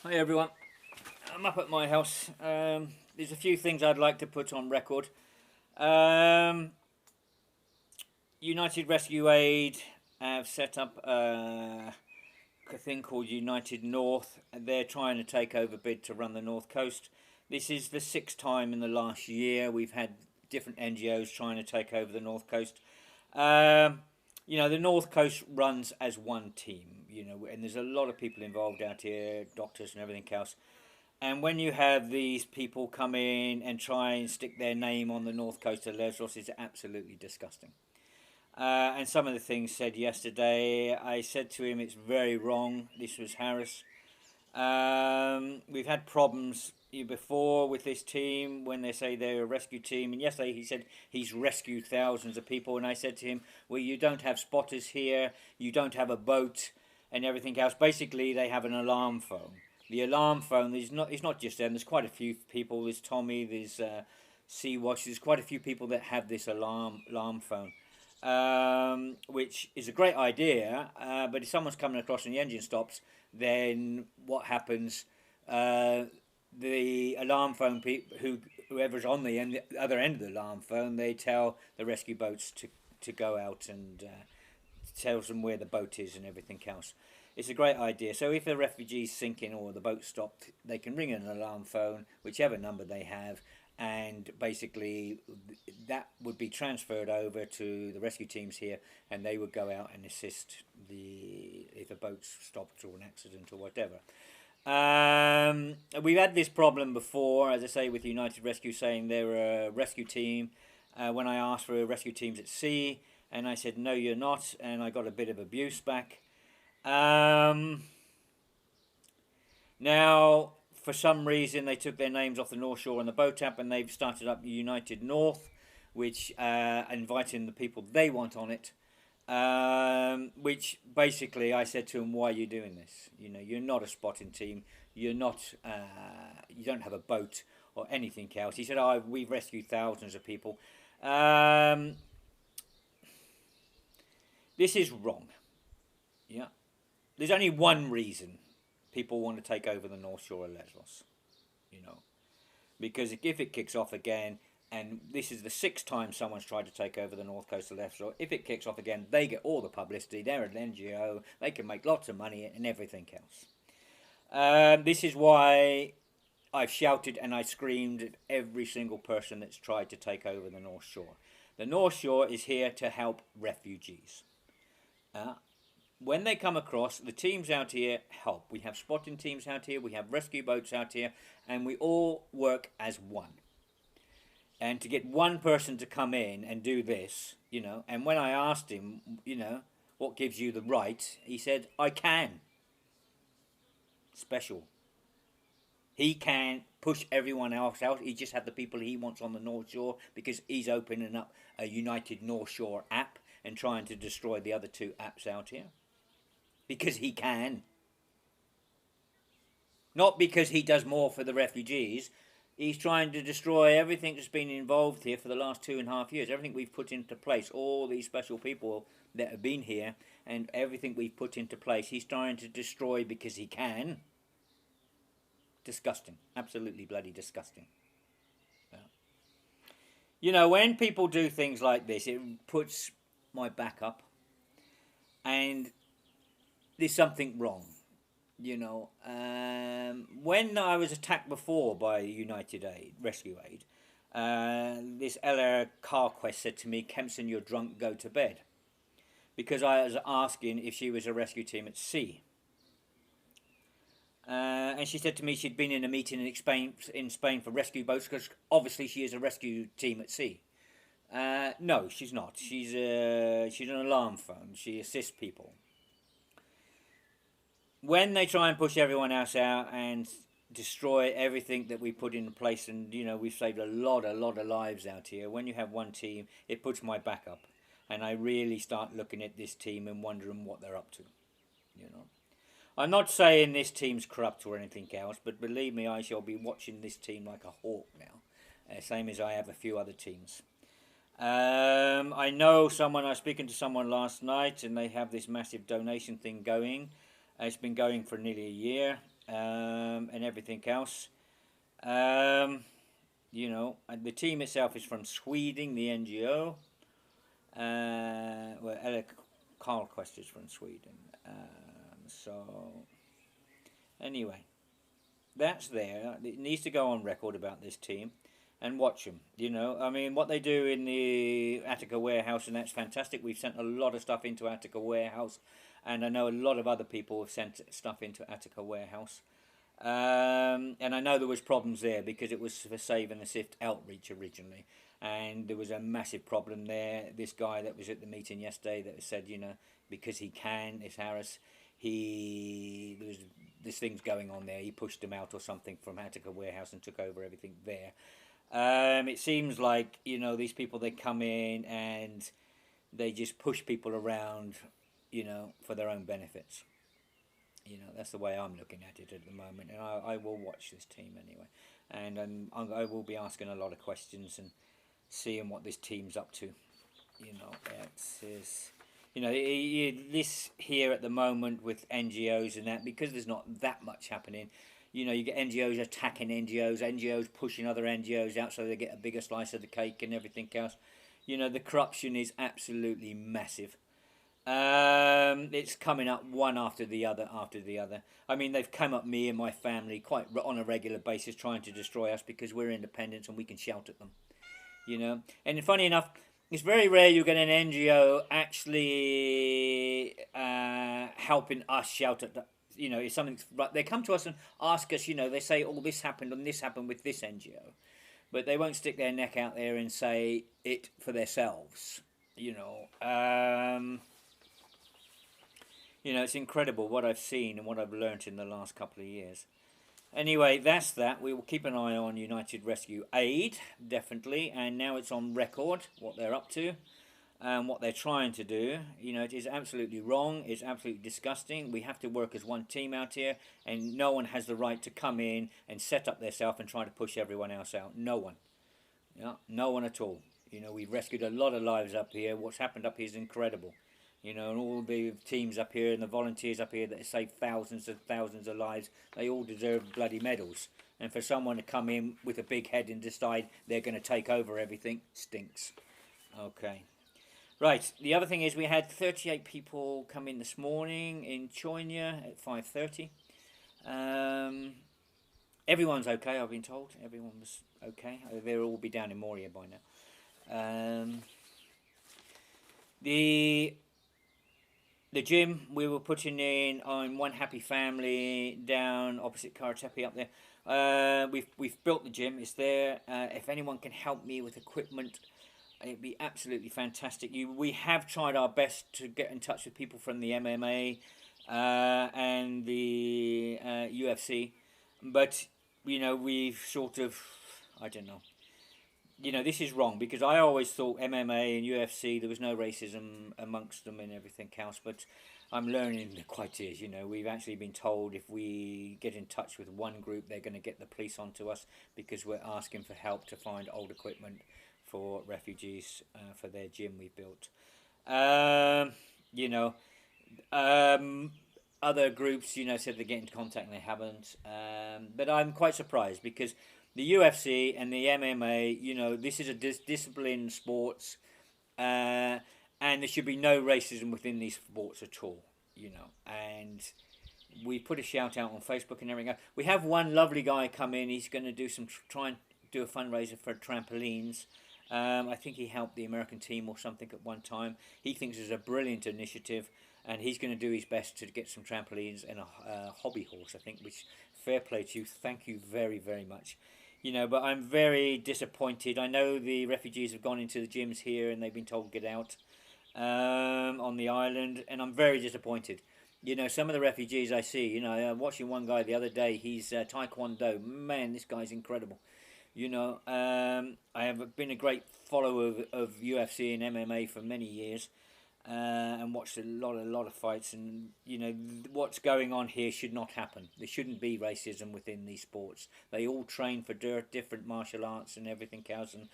Hi everyone, I'm up at my house. There's a few things I'd like to put on record. Um, United Rescue Aid have set up a thing called United North, and they're trying to take over bid to run the North Coast. This is the sixth time in the last year we've had different NGOs trying to take over the North Coast. Um, the North Coast runs as one team, and there's a lot of people involved out here, doctors and everything else. And when you have these people come in and try and stick their name on the north coast of Lesbos, it's absolutely disgusting. And some of the things said yesterday, I said to him, it's very wrong. This was Harris. We've had problems before with this team when they say they're a rescue team. And yesterday he said he's rescued thousands of people. And I said to him, well, you don't have spotters here, you don't have a boat and everything else. Basically, they have an alarm phone. The alarm phone is not, it's not just them, there's quite a few people. There's Tommy, there's Sea-Watch, there's quite a few people that have this alarm phone. Which is a great idea, but if someone's coming across and the engine stops, then what happens? The alarm phone whoever's on the other end of the alarm phone, they tell the rescue boats to go out and tells them where the boat is and everything else. It's a great idea. So if the refugee's sinking or the boat stopped, they can ring an alarm phone, whichever number they have, and basically that would be transferred over to the rescue teams here, and they would go out and assist the if a boat's stopped or an accident or whatever. We've had this problem before, as I say, with United Rescue saying they're a rescue team. When I asked for rescue teams at sea, and I said no, you're not, and I got a bit of abuse back. Now, for some reason, they took their names off the North Shore and the boat app, and they've started up United North, which inviting the people they want on it. Which basically, I said to him, "Why are you doing this? You're not a spotting team. You're not. You don't have a boat or anything else." He said, "Oh, we've rescued thousands of people." This is wrong. Yeah, there's only one reason people want to take over the North Shore of Lesbos, you know, because if it kicks off again, and this is the sixth time someone's tried to take over the north coast of Lesbos, if it kicks off again, they get all the publicity. They're an NGO, they can make lots of money and everything else. This is why I've shouted and I screamed at every single person that's tried to take over the North Shore. The North Shore is here to help refugees. Uh, when they come across, the teams out here help. We have spotting teams out here, we have rescue boats out here, and we all work as one. And to get one person to come in and do this, and when I asked him, what gives you the right, he said, I can. Special. He can push everyone else out. He just had the people he wants on the North Shore because he's opening up a United North Shore app and trying to destroy the other two apps out here. Because he can. Not because he does more for the refugees. He's trying to destroy everything that's been involved here for the last 2.5 years. Everything we've put into place, all these special people that have been here, and everything we've put into place, he's trying to destroy because he can. Disgusting. Absolutely bloody disgusting. When people do things like this, it puts my back up, and there's something wrong. When I was attacked before by United Aid, Rescue Aid, this Ella Carquest said to me, Kempson, you're drunk, go to bed. Because I was asking if she was a rescue team at sea. And she said to me she'd been in a meeting in Spain for rescue boats because obviously she is a rescue team at sea. No, she's not. She's an alarm phone. She assists people. When they try and push everyone else out and destroy everything that we put in place, and we've saved a lot of lives out here. When you have one team, it puts my back up, and I really start looking at this team and wondering what they're up to. I'm not saying this team's corrupt or anything else, but believe me, I shall be watching this team like a hawk now, same as I have a few other teams. I know I was speaking to someone last night, and they have this massive donation thing going. It's been going for nearly a year. and everything else. Um, and the team itself is from Sweden, the NGO. Well, Ella Karlquist is from Sweden. So, anyway, that's there. It needs to go on record about this team and watch them. I mean, what they do in the Attica Warehouse, and that's fantastic. We've sent a lot of stuff into Attica Warehouse, and I know a lot of other people have sent stuff into Attica Warehouse. And I know there was problems there because it was for Save and Assist outreach originally, and there was a massive problem there. This guy that was at the meeting yesterday that said, because he can, this Harris, there was this thing's going on there. He pushed him out or something from Attica Warehouse and took over everything there. It seems like these people, they come in and they just push people around, for their own benefits. That's the way I'm looking at it at the moment, and I will watch this team anyway, and I will be asking a lot of questions and seeing what this team's up to. This here at the moment with NGOs and that, because there's not that much happening. You get NGOs attacking NGOs pushing other NGOs out so they get a bigger slice of the cake and everything else. The corruption is absolutely massive. It's coming up one after the other. I mean, they've come at me and my family quite on a regular basis trying to destroy us because we're independent and we can shout at them. And funny enough, it's very rare you get an NGO actually helping us shout at if something. They come to us and ask us. They say, "Oh, this happened and this happened with this NGO," but they won't stick their neck out there and say it for themselves. It's incredible what I've seen and what I've learnt in the last couple of years. Anyway, that's that. We will keep an eye on United Rescue Aid, definitely. And now it's on record what they're up to and what they're trying to do. It is absolutely wrong. It's absolutely disgusting. We have to work as one team out here. And no one has the right to come in and set up themselves and try to push everyone else out. No one. No one at all. We've rescued a lot of lives up here. What's happened up here is incredible. And all the teams up here and the volunteers up here that have saved thousands and thousands of lives, they all deserve bloody medals. And for someone to come in with a big head and decide they're going to take over everything, stinks. Okay. Right, the other thing is we had 38 people come in this morning in Choinia at 5:30. Everyone's okay, I've been told. Everyone was okay. They'll all be down in Moria by now. The gym we were putting in on One Happy Family down opposite Karatepe up there. We've built the gym. It's there. If anyone can help me with equipment, it'd be absolutely fantastic. We have tried our best to get in touch with people from the MMA and the UFC, but we've sort of, I don't know. This is wrong because I always thought MMA and UFC, there was no racism amongst them and everything else, but I'm learning the quite is. We've actually been told if we get in touch with one group, they're going to get the police onto us because we're asking for help to find old equipment for refugees for their gym we built. Other groups, said they get in contact and they haven't. But I'm quite surprised because the UFC and the MMA, this is a disciplined sports, and there should be no racism within these sports at all, And we put a shout out on Facebook and everything. We have one lovely guy come in. He's going to do try and do a fundraiser for trampolines. I think he helped the American team or something at one time. He thinks it's a brilliant initiative, and he's going to do his best to get some trampolines and a hobby horse, I think, which, fair play to you. Thank you very, very much. But I'm very disappointed. I know the refugees have gone into the gyms here and they've been told to get out on the island, and I'm very disappointed. Some of the refugees I see, watching one guy the other day, he's Taekwondo. Man, this guy's incredible. I have been a great follower of UFC and MMA for many years, and watched a lot of fights. And what's going on here should not happen. There shouldn't be racism within these sports. They all train for different martial arts and everything else, and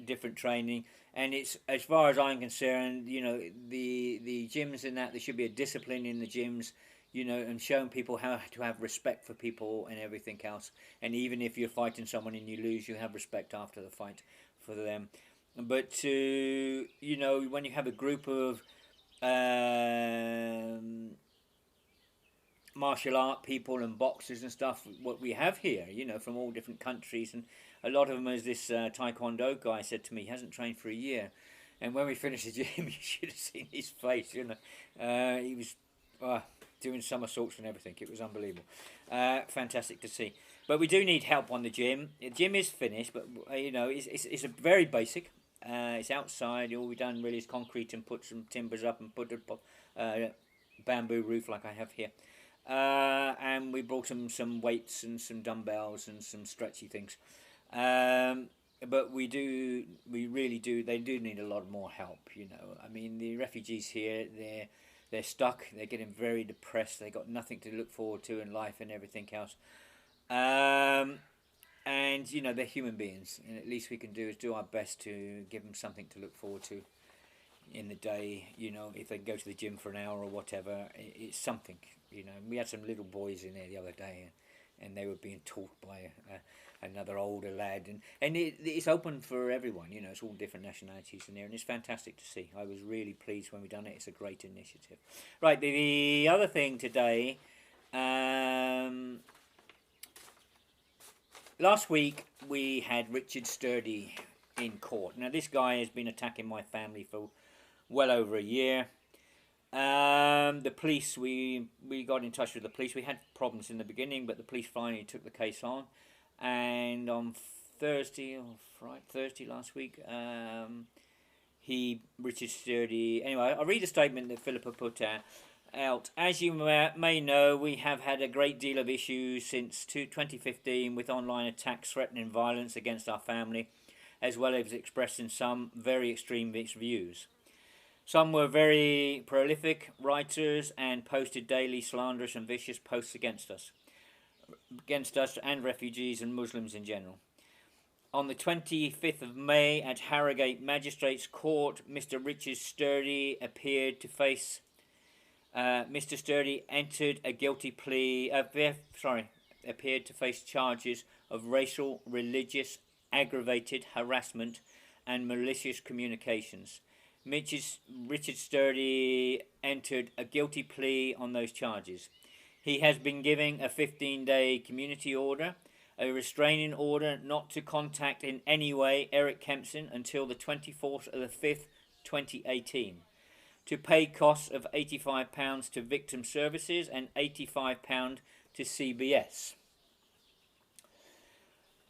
different training. And it's, as far as I'm concerned, the gyms and that, there should be a discipline in the gyms. you know, and showing people how to have respect for people and everything else. And even if you're fighting someone and you lose, you have respect after the fight for them. But to, you know, when you have a group of um, martial art people and boxers and stuff, what we have here, you know, from all different countries, and a lot of them, as this taekwondo guy said to me, he hasn't trained for a year, and when we finished the gym, you should have seen his face, you know, he was doing somersaults and everything. It was unbelievable, fantastic to see. But we do need help on the gym. The gym is finished, but you know, it's a very basic. It's outside. All we've done really is concrete and put some timbers up and put a bamboo roof like I have here. And we brought them some weights and some dumbbells and some stretchy things. But we really do. They do need a lot more help. You know, I mean, the refugees here, they're stuck. They're getting very depressed. They got nothing to look forward to in life and everything else. And you know, they're human beings, and at least we can do is do our best to give them something to look forward to in the day. You know, if they go to the gym for an hour or whatever, it's something. You know, we had some little boys in there the other day, and they were being taught by another older lad, and it's open for everyone. You know, it's all different nationalities in there, and it's fantastic to see. I was really pleased when we done it. It's a great initiative. Right, the other thing today. Last week we had Richard Sturdy in court. Now this guy has been attacking my family for well over a year. The police, we got in touch with the police. We had problems in the beginning, but the police finally took the case on. And on Thursday last week, Richard Sturdy. Anyway, I'll read a statement that Philippa put out. As you may know, we have had a great deal of issues since 2015 with online attacks threatening violence against our family, as well as expressing some very extremist views. Some were very prolific writers and posted daily slanderous and vicious posts against us and refugees and Muslims in general. On the 25th of May at Harrogate Magistrates Court, Mr. Richard Sturdy appeared to face Mr. Sturdy entered a guilty plea. Appeared to face charges of racial, religious, aggravated harassment, and malicious communications. Richard Sturdy entered a guilty plea on those charges. He has been given a 15-day community order, a restraining order not to contact in any way Eric Kempson until the 24th of the 5th, 2018. To pay costs of £85 to Victim Services and £85 to CBS.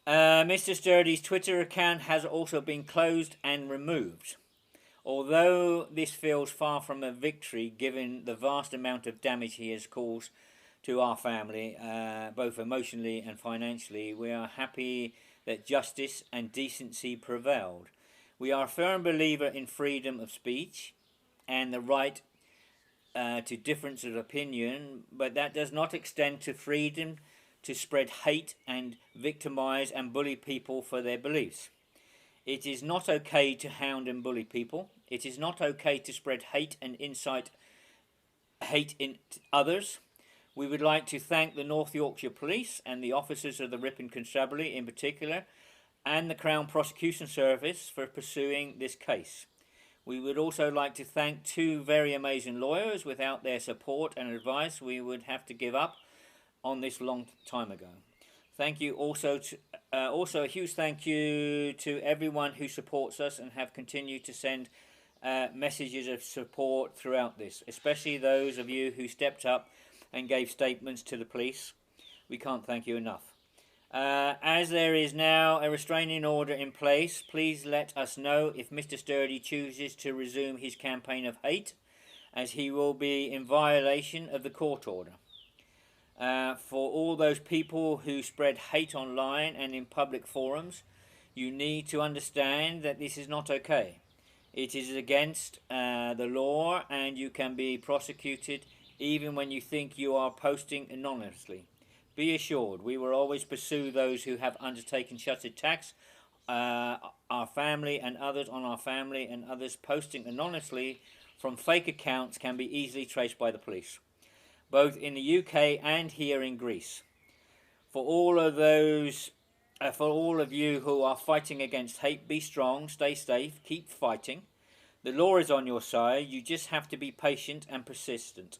Mr. Sturdy's Twitter account has also been closed and removed. Although this feels far from a victory given the vast amount of damage he has caused to our family, both emotionally and financially, we are happy that justice and decency prevailed. We are a firm believer in freedom of speech and the right to difference of opinion, but that does not extend to freedom to spread hate and victimize and bully people for their beliefs. It is not okay to hound and bully people. It is not okay to spread hate and incite hate in others. We would like to thank the North Yorkshire Police and the officers of the Ripon Constabulary in particular, and the Crown Prosecution Service for pursuing this case. We would also like to thank two very amazing lawyers. Without their support and advice, we would have to give up on this long time ago. Thank you also a huge thank you to everyone who supports us and have continued to send messages of support throughout this, especially those of you who stepped up and gave statements to the police. We can't thank you enough. As there is now a restraining order in place, please let us know if Mr. Sturdy chooses to resume his campaign of hate, as he will be in violation of the court order. For all those people who spread hate online and in public forums, you need to understand that this is not okay. It is against the law, and you can be prosecuted even when you think you are posting anonymously. Be assured, we will always pursue those who have undertaken such attacks our family and others on our family, and others posting anonymously from fake accounts can be easily traced by the police. both in the UK and here in Greece. For all of those, for all of you who are fighting against hate, be strong, stay safe, keep fighting. The law is on your side. You just have to be patient and persistent.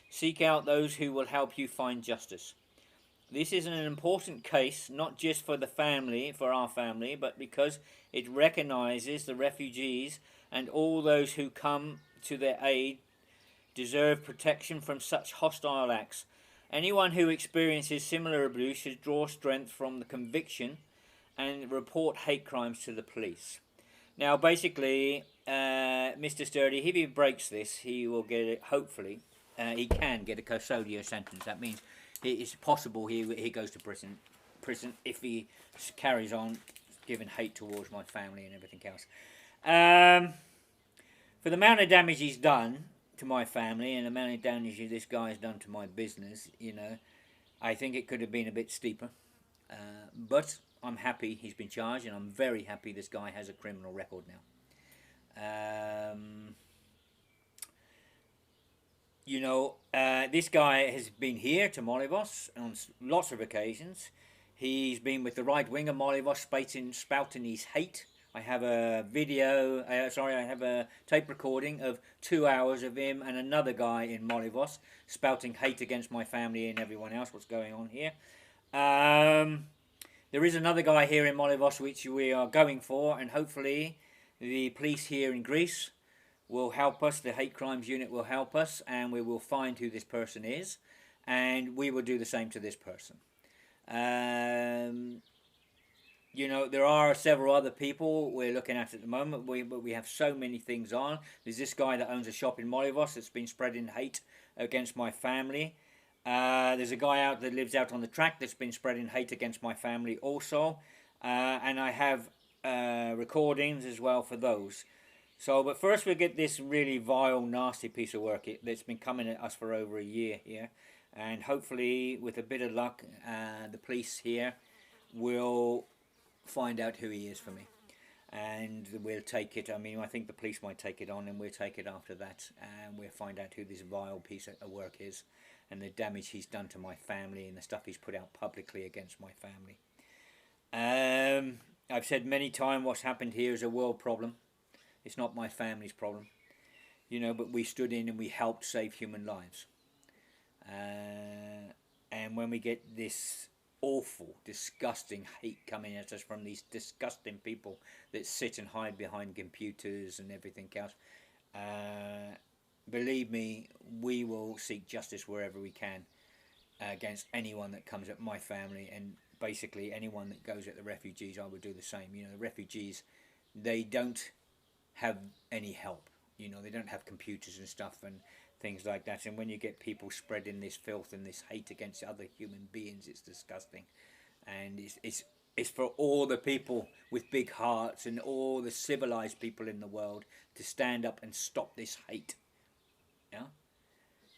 Seek out those who will help you find justice. This is an important case, not just for the family, for our family, but because it recognizes the refugees and all those who come to their aid deserve protection from such hostile acts. Anyone who experiences similar abuse should draw strength from the conviction and report hate crimes to the police. Now, basically, Mr. Sturdy, if he breaks this, he will get it, hopefully, he can get a custodial sentence. That means it's possible he goes to prison if he carries on giving hate towards my family and everything else. For the amount of damage he's done to my family and the amount of damage this guy's done to my business, you know, I think it could have been a bit steeper. But I'm happy he's been charged, and I'm very happy this guy has a criminal record now. You know, this guy has been here to Molivos on lots of occasions. He's been with the right wing of Molivos spouting his hate. I have a video, I have a tape recording of 2 hours of him and another guy in Molivos spouting hate against my family and everyone else. What's going on here? There is another guy here in Molivos which we are going for, and hopefully the police here in Greece will help us, the hate crimes unit will help us, and we will find who this person is, and we will do the same to this person. You know, there are several other people we're looking at the moment, but we have so many things on. There's this guy that owns a shop in Molivos that's been spreading hate against my family. There's a guy out that lives out on the track that's been spreading hate against my family also. And I have recordings as well for those. So, but first we'll get this really vile, nasty piece of work that's been coming at us for over a year here. And hopefully, with a bit of luck, the police here will find out who he is for me. And we'll take it. I mean, I think the police might take it on, and we'll take it after that. And we'll find out who this vile piece of work is, and the damage he's done to my family, and the stuff he's put out publicly against my family. I've said many times what's happened here is a world problem. It's not my family's problem. You know, but we stood in and we helped save human lives. And when we get this awful, disgusting hate coming at us from these disgusting people that sit and hide behind computers and everything else, believe me, we will seek justice wherever we can against anyone that comes at my family, and basically anyone that goes at the refugees. I would do the same. You know, the refugees, they don't have any help. You know, they don't have computers and stuff and things like that. And when you get people spreading this filth and this hate against other human beings, it's disgusting. And it's for all the people with big hearts and all the civilized people in the world to stand up and stop this hate. Yeah.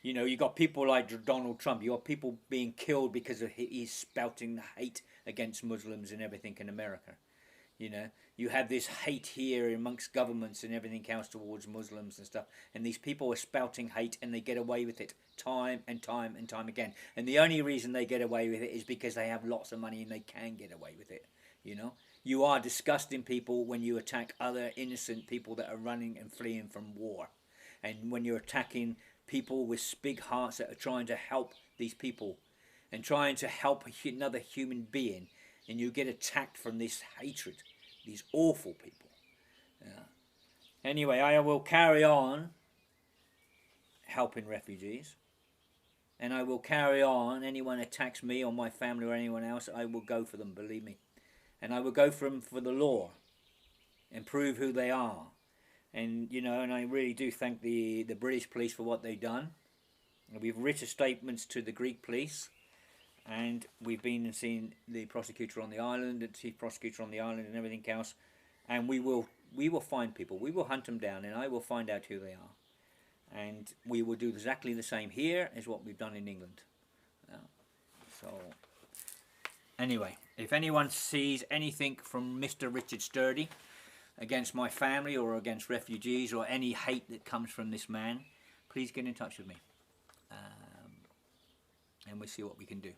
You know, you got people like Donald Trump. You got people being killed because of he's spouting the hate against Muslims and everything in America. You know, you have this hate here amongst governments and everything else towards Muslims and stuff. And these people are spouting hate, and they get away with it time and time and time again. And the only reason they get away with it is because they have lots of money and they can get away with it. You know, you are disgusting people when you attack other innocent people that are running and fleeing from war. And when you're attacking people with big hearts that are trying to help these people and trying to help another human being, and you get attacked from this hatred, these awful people. Yeah. Anyway, I will carry on helping refugees, and I will carry on. Anyone attacks me or my family or anyone else, I will go for them, believe me. And I will go for them for the law and prove who they are. And, you know, and I really do thank the British police for what they've done. We've written statements to the Greek police, and we've been and seen the prosecutor on the island, the chief prosecutor on the island, and everything else. And we will find people. We will hunt them down, and I will find out who they are. And we will do exactly the same here as what we've done in England. So, anyway, if anyone sees anything from Mr. Richard Sturdy against my family or against refugees or any hate that comes from this man, please get in touch with me. and we'll see what we can do.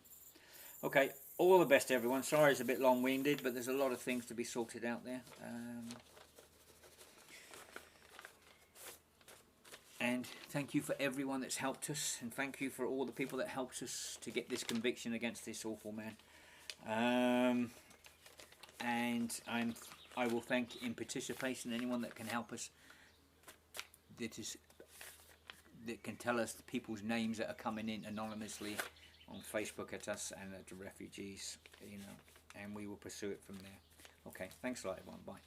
Okay, all the best everyone. Sorry it's a bit long-winded, but there's a lot of things to be sorted out there. And thank you for everyone that's helped us, and thank you for all the people that helped us to get this conviction against this awful man. And I will thank in participation anyone that can help us, that can tell us the people's names that are coming in anonymously on Facebook at us and at the refugees, you know, and we will pursue it from there. Okay, thanks a lot everyone, bye.